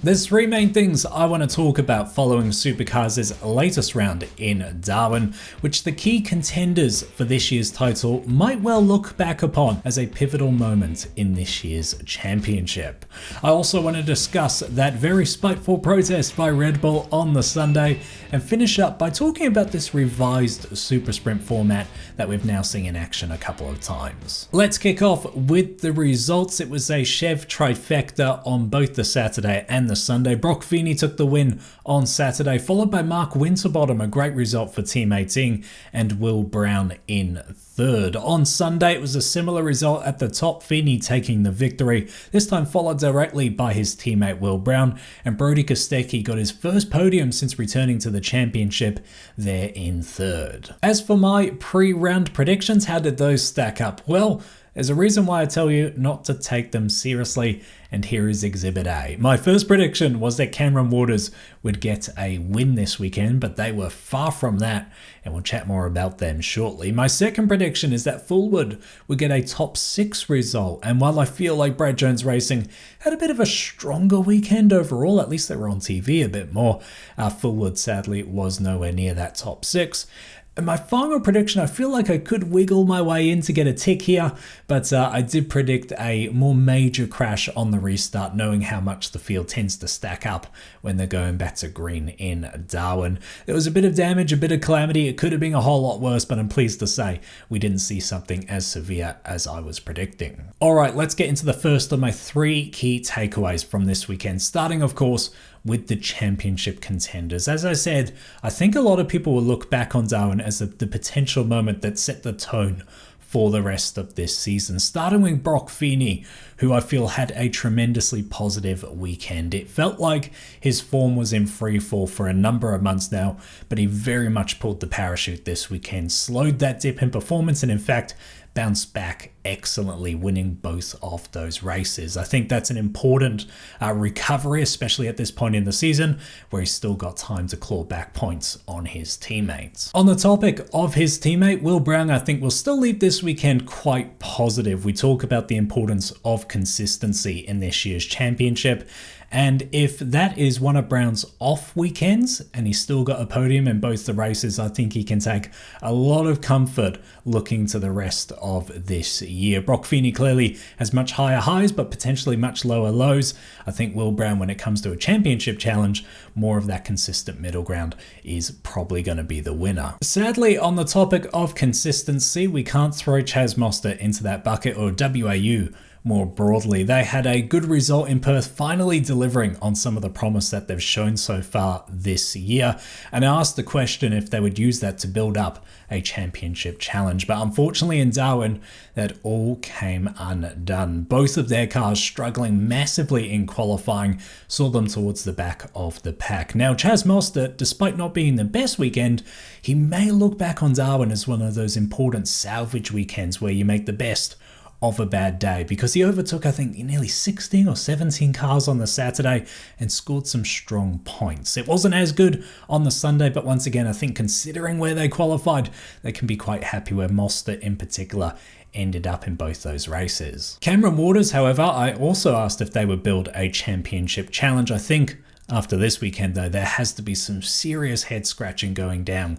There's three main things I want to talk about following Supercars' latest round in Darwin, which the key contenders for this year's title might well look back upon as a pivotal moment in this year's championship. I also want to discuss that very spiteful protest by Red Bull on the Sunday, and finish up by talking about this revised SuperSprint format that we've now seen in action a couple of times. Let's kick off with the results. It was a Chev trifecta on both the Saturday and the Sunday. Brock Feeney took the win on Saturday, followed by Mark Winterbottom, a great result for Team 18, and Will Brown in third. On Sunday, it was a similar result at the top, Feeney taking the victory, this time followed directly by his teammate Will Brown, and Brody Kostecki got his first podium since returning to the championship there in third. As for my pre-round predictions, how did those stack up? Well, there's a reason why I tell you not to take them seriously, and here is Exhibit A. My first prediction was that Cameron Waters would get a win this weekend, but they were far from that, and we'll chat more about them shortly. My second prediction is that Fullwood would get a top 6 result, and while I feel like Brad Jones Racing had a bit of a stronger weekend overall, at least they were on TV a bit more, Fullwood sadly was nowhere near that top 6. And my final prediction, I feel like I could wiggle my way in to get a tick here, but I did predict a more major crash on the restart, knowing how much the field tends to stack up when they're going back to green in Darwin. There was a bit of damage, a bit of calamity. It could have been a whole lot worse, but I'm pleased to say we didn't see something as severe as I was predicting. All right, let's get into the first of my 3 key takeaways from this weekend, starting, of course, with the championship contenders. As I said, I think a lot of people will look back on Darwin as the potential moment that set the tone for the rest of this season, starting with Brock Feeney, who I feel had a tremendously positive weekend. It felt like his form was in free fall for a number of months now, but he very much pulled the parachute this weekend, slowed that dip in performance, and in fact, bounced back excellently, winning both of those races. I think that's an important recovery, especially at this point in the season, where he's still got time to claw back points on his teammates. On the topic of his teammate, Will Brown, I think will still leave this weekend quite positive. We talk about the importance of consistency in this year's championship, and if that is one of Brown's off weekends and he's still got a podium in both the races, I think he can take a lot of comfort looking to the rest of this year. Brock Feeney clearly has much higher highs, but potentially much lower lows. I think Will Brown, when it comes to a championship challenge, more of that consistent middle ground is probably going to be the winner. Sadly, on the topic of consistency, we can't throw Chaz Mostert into that bucket, or WAU more broadly. They had a good result in Perth, finally delivering on some of the promise that they've shown so far this year. And I asked the question if they would use that to build up a championship challenge. But unfortunately in Darwin, that all came undone. Both of their cars struggling massively in qualifying saw them towards the back of the pack. Now, Chaz Mostert, despite not being the best weekend, he may look back on Darwin as one of those important salvage weekends where you make the best of a bad day, because he overtook, I think, nearly 16 or 17 cars on the Saturday and scored some strong points. It wasn't as good on the Sunday, but once again, I think considering where they qualified, they can be quite happy where Mostert in particular ended up in both those races. Cameron Waters, however, I also asked if they would build a championship challenge. I think after this weekend, though, there has to be some serious head scratching going down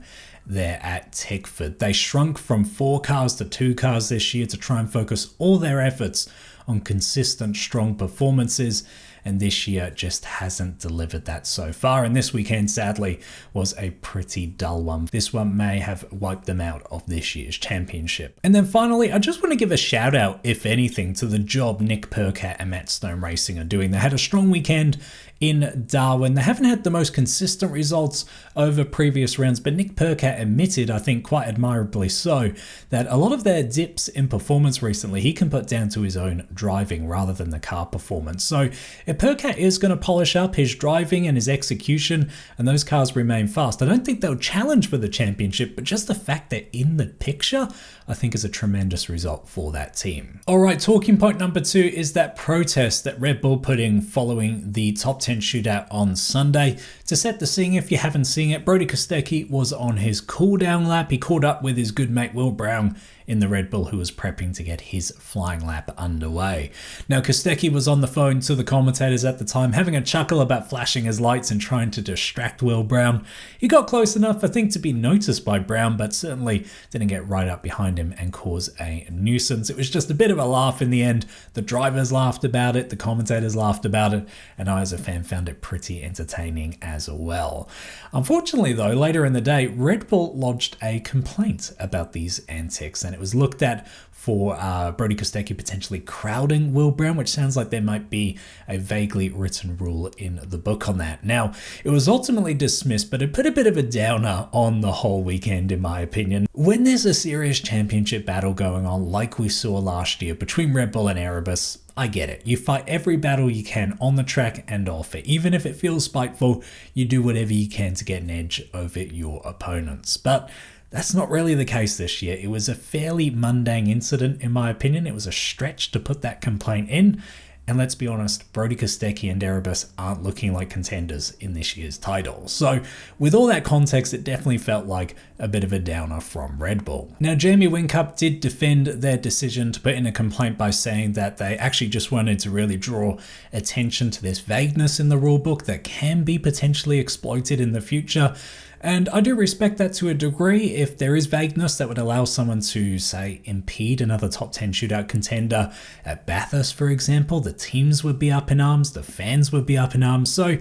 there at Tickford. They shrunk from 4 cars to 2 cars this year to try and focus all their efforts on consistent, strong performances, and this year just hasn't delivered that so far. And this weekend, sadly, was a pretty dull one. This one may have wiped them out of this year's championship. And then finally, I just want to give a shout out, if anything, to the job Nick Percat and Matt Stone Racing are doing. They had a strong weekend in Darwin. They haven't had the most consistent results over previous rounds, but Nick Percat admitted, I think quite admirably so, that a lot of their dips in performance recently he can put down to his own driving rather than the car performance. So if Percat is going to polish up his driving and his execution and those cars remain fast, I don't think they'll challenge for the championship, but just the fact they're in the picture, I think is a tremendous result for that team. All right, talking point number 2 is that protest that Red Bull put in following the top 10 shootout on Sunday. To set the scene, if you haven't seen it, Brody Kostecki was on his cool down lap. He caught up with his good mate Will Brown in the Red Bull who was prepping to get his flying lap underway. Now, Kostecki was on the phone to the commentators at the time, having a chuckle about flashing his lights and trying to distract Will Brown. He got close enough, I think, to be noticed by Brown, but certainly didn't get right up behind him and cause a nuisance. It was just a bit of a laugh in the end. The drivers laughed about it, the commentators laughed about it, and I as a fan found it pretty entertaining as well. Unfortunately though, later in the day, Red Bull lodged a complaint about these antics, and it was looked at for Brodie Kostecki potentially crowding Will Brown, which sounds like there might be a vaguely written rule in the book on that. Now, it was ultimately dismissed, but it put a bit of a downer on the whole weekend, in my opinion. When there's a serious championship battle going on, like we saw last year between Red Bull and Erebus, I get it. You fight every battle you can on the track and off it. Even if it feels spiteful, you do whatever you can to get an edge over your opponents. But that's not really the case this year. It was a fairly mundane incident, in my opinion. It was a stretch to put that complaint in. And let's be honest, Brodie Kostecki and Erebus aren't looking like contenders in this year's title. So with all that context, it definitely felt like a bit of a downer from Red Bull. Now, Jamie Whincup did defend their decision to put in a complaint by saying that they actually just wanted to really draw attention to this vagueness in the rulebook that can be potentially exploited in the future. And I do respect that to a degree. If there is vagueness that would allow someone to, say, impede another top 10 shootout contender at Bathurst, for example, the teams would be up in arms, the fans would be up in arms. So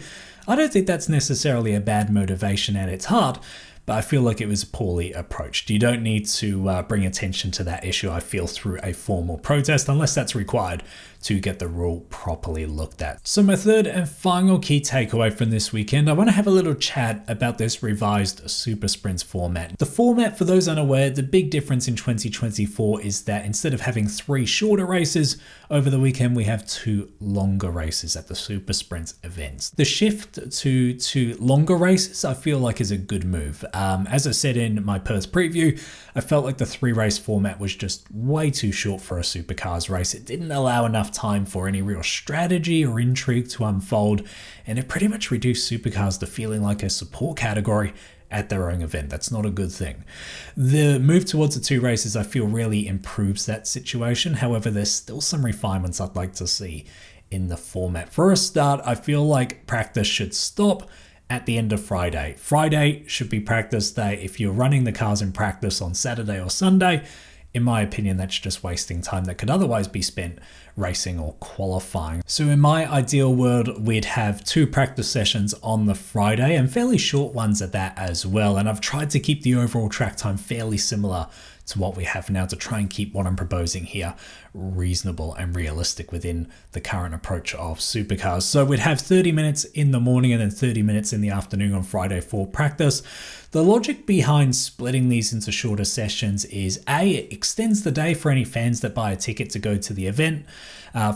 I don't think that's necessarily a bad motivation at its heart, but I feel like it was poorly approached. You don't need to bring attention to that issue, I feel, through a formal protest, unless that's required to get the rule properly looked at. So my third and final key takeaway from this weekend, I want to have a little chat about this revised Super Sprints format. The format, for those unaware, the big difference in 2024 is that instead of having 3 shorter races over the weekend, we have 2 longer races at the Super Sprints events. The shift to 2 longer races, I feel like, is a good move. As I said in my Perth preview, I felt like the 3-race format was just way too short for a Supercars race. It didn't allow enough time for any real strategy or intrigue to unfold, and it pretty much reduced Supercars to feeling like a support category at their own event. That's not a good thing. The move towards the 2 races, I feel, really improves that situation. However, there's still some refinements I'd like to see in the format. For a start, I feel like practice should stop at the end of Friday. Friday should be practice day. If you're running the cars in practice on Saturday or Sunday, in my opinion, that's just wasting time that could otherwise be spent racing or qualifying. So in my ideal world, we'd have 2 practice sessions on the Friday, and fairly short ones at that as well. And I've tried to keep the overall track time fairly similar to what we have now to try and keep what I'm proposing here reasonable and realistic within the current approach of Supercars. So we'd have 30 minutes in the morning and then 30 minutes in the afternoon on Friday for practice. The logic behind splitting these into shorter sessions is A, it extends the day for any fans that buy a ticket to go to the event.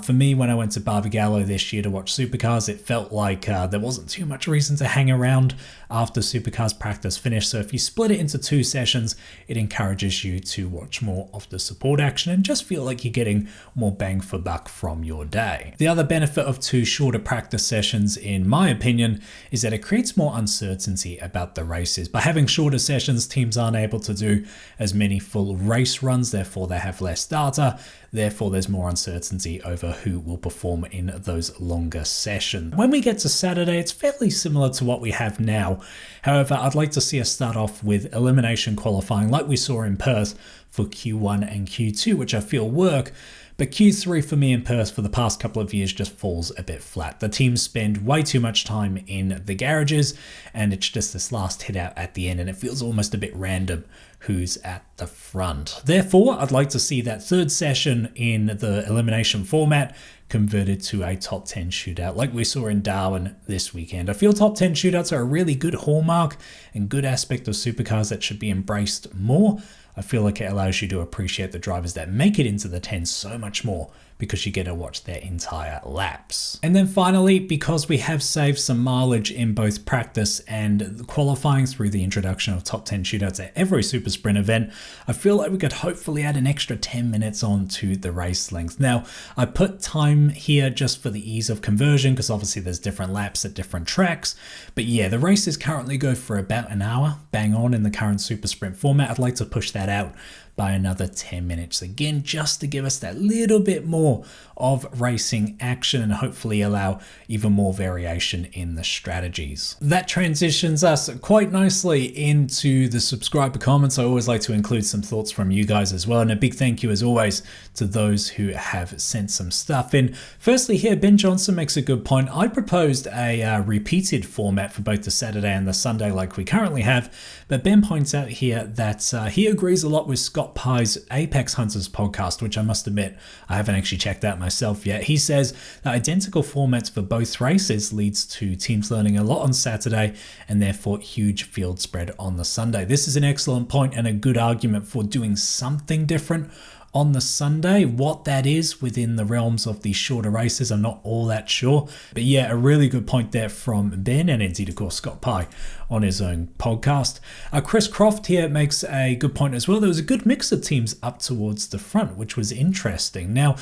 For me, when I went to Barbagallo this year to watch Supercars, it felt like there wasn't too much reason to hang around after Supercars practice finished. So if you split it into 2 sessions, it encourages you to watch more of the support action and just feel like you're getting more bang for buck from your day. The other benefit of 2 shorter practice sessions, in my opinion, is that it creates more uncertainty about the races. By having shorter sessions, teams aren't able to do as many full race runs, therefore they have less data. Therefore, there's more uncertainty over who will perform in those longer sessions. When we get to Saturday, it's fairly similar to what we have now. However, I'd like to see us start off with elimination qualifying like we saw in Perth for Q1 and Q2, which I feel work. But Q3 for me in Perth for the past couple of years just falls a bit flat. The teams spend way too much time in the garages, and it's just this last hit out at the end, and it feels almost a bit random who's at the front. Therefore, I'd like to see that 3rd session in the elimination format converted to a top 10 shootout like we saw in Darwin this weekend. I feel top 10 shootouts are a really good hallmark and good aspect of Supercars that should be embraced more. I feel like it allows you to appreciate the drivers that make it into the 10 so much more because you get to watch their entire laps. And then finally, because we have saved some mileage in both practice and qualifying through the introduction of top 10 shootouts at every super sprint event, I feel like we could hopefully add an extra 10 minutes on to the race length. Now, I put time here just for the ease of conversion, because obviously there's different laps at different tracks. But yeah, the races currently go for about an hour, bang on in the current super sprint format. I'd like to push that out by another 10 minutes again, just to give us that little bit more of racing action and hopefully allow even more variation in the strategies. That transitions us quite nicely into the subscriber comments. I always like to include some thoughts from you guys as well, and a big thank you as always to those who have sent some stuff in. Firstly here, Ben Johnson makes a good point. I proposed a repeated format for both the Saturday and the Sunday like we currently have, but Ben points out here that he agrees a lot with Scott Pye's Apex Hunters podcast, which I must admit I haven't actually checked out myself yet. He says that identical formats for both races leads to teams learning a lot on Saturday and therefore huge field spread on the Sunday. This is an excellent point and a good argument for doing something different on the Sunday. What that is within the realms of these shorter races, I'm not all that sure. But yeah, a really good point there from Ben, and indeed, of course, Scott Pye on his own podcast. Chris Croft here makes a good point as well. There was a good mix of teams up towards the front, which was interesting. Now,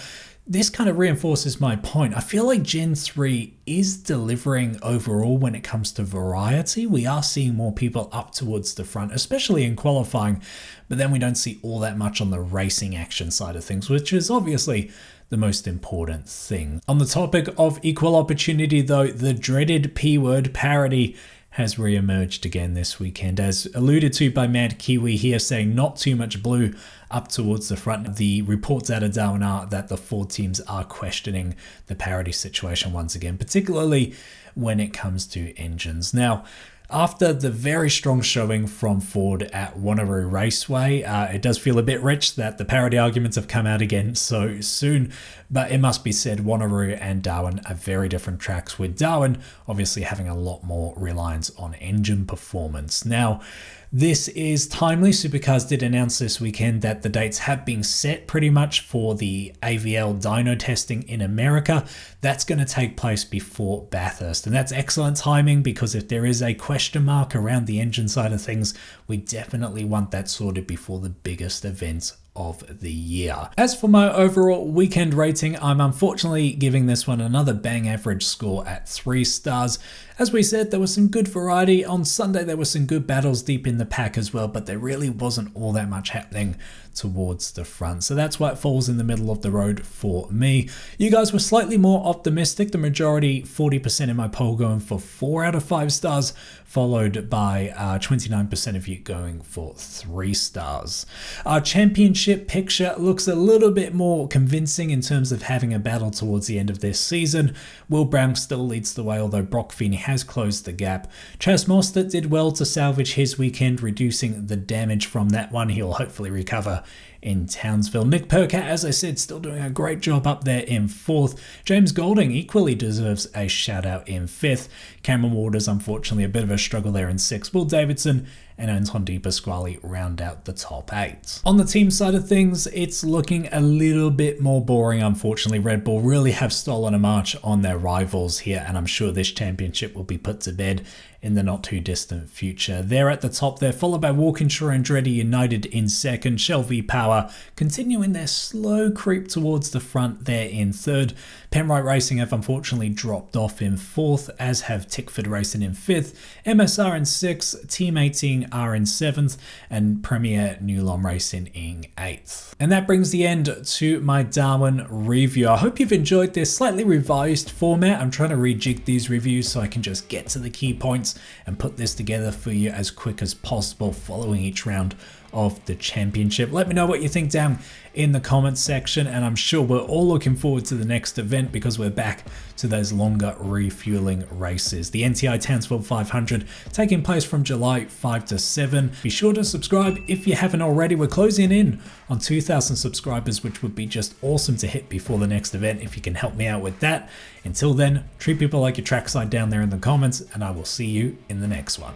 this kind of reinforces my point. I feel like Gen 3 is delivering overall when it comes to variety. We are seeing more people up towards the front, especially in qualifying, but then we don't see all that much on the racing action side of things, which is obviously the most important thing. On the topic of equal opportunity though, the dreaded P word, parity, has re-emerged again this weekend, as alluded to by Mad Kiwi here, saying not too much blue up towards the front. The reports out of Darwin are that the Ford teams are questioning the parity situation once again, particularly when it comes to engines. Now, after the very strong showing from Ford at Wanneroo Raceway, it does feel a bit rich that the parity arguments have come out again so soon, but it must be said Wanneroo and Darwin are very different tracks, with Darwin obviously having a lot more reliance on engine performance. Now, this is timely. Supercars did announce this weekend that the dates have been set pretty much for the AVL dyno testing in America. That's going to take place before Bathurst, and that's excellent timing, because if there is a question mark around the engine side of things, we definitely want that sorted before the biggest event of the year. As for my overall weekend rating, I'm unfortunately giving this one another bang average score at 3 stars. As we said, there was some good variety. On Sunday, there were some good battles deep in the pack as well, but there really wasn't all that much happening towards the front. So that's why it falls in the middle of the road for me. You guys were slightly more optimistic. The majority, 40% in my poll, going for 4 out of 5 stars, followed by 29% of you going for 3 stars. Our championship picture looks a little bit more convincing in terms of having a battle towards the end of this season. Will Brown still leads the way, although Brock Feeney has closed the gap. Chas Mostert did well to salvage his weekend, reducing the damage from that one. He'll hopefully recover in Townsville. Nick Percat, as I said, still doing a great job up there in 4th. James Golding equally deserves a shout out in 5th. Cameron Waters, unfortunately, a bit of a struggle there in 6th. Will Davidson and Anton Di Pasquale round out the top 8. On the team side of things, it's looking a little bit more boring, unfortunately. Red Bull really have stolen a march on their rivals here, and I'm sure this championship will be put to bed in the not too distant future. They're at the top there, followed by Walkinshaw and Andretti United in 2nd. Shelby Power continuing their slow creep towards the front there in 3rd. Penrite Racing have unfortunately dropped off in 4th, as have Tickford Racing in 5th. MSR in 6th, Team 18 are in 7th, and Premier Newlon Racing in 8th. And that brings the end to my Darwin review. I hope you've enjoyed this slightly revised format. I'm trying to rejig these reviews so I can just get to the key points and put this together for you as quick as possible following each round of the championship. Let me know what you think down in the comments section, and I'm sure we're all looking forward to the next event because we're back to those longer refueling races. The NTI Townsville 500 taking place from July 5 to 7. Be sure to subscribe if you haven't already. We're closing in on 2,000 subscribers, which would be just awesome to hit before the next event if you can help me out with that. Until then, treat people like your trackside down there in the comments, and I will see you in the next one.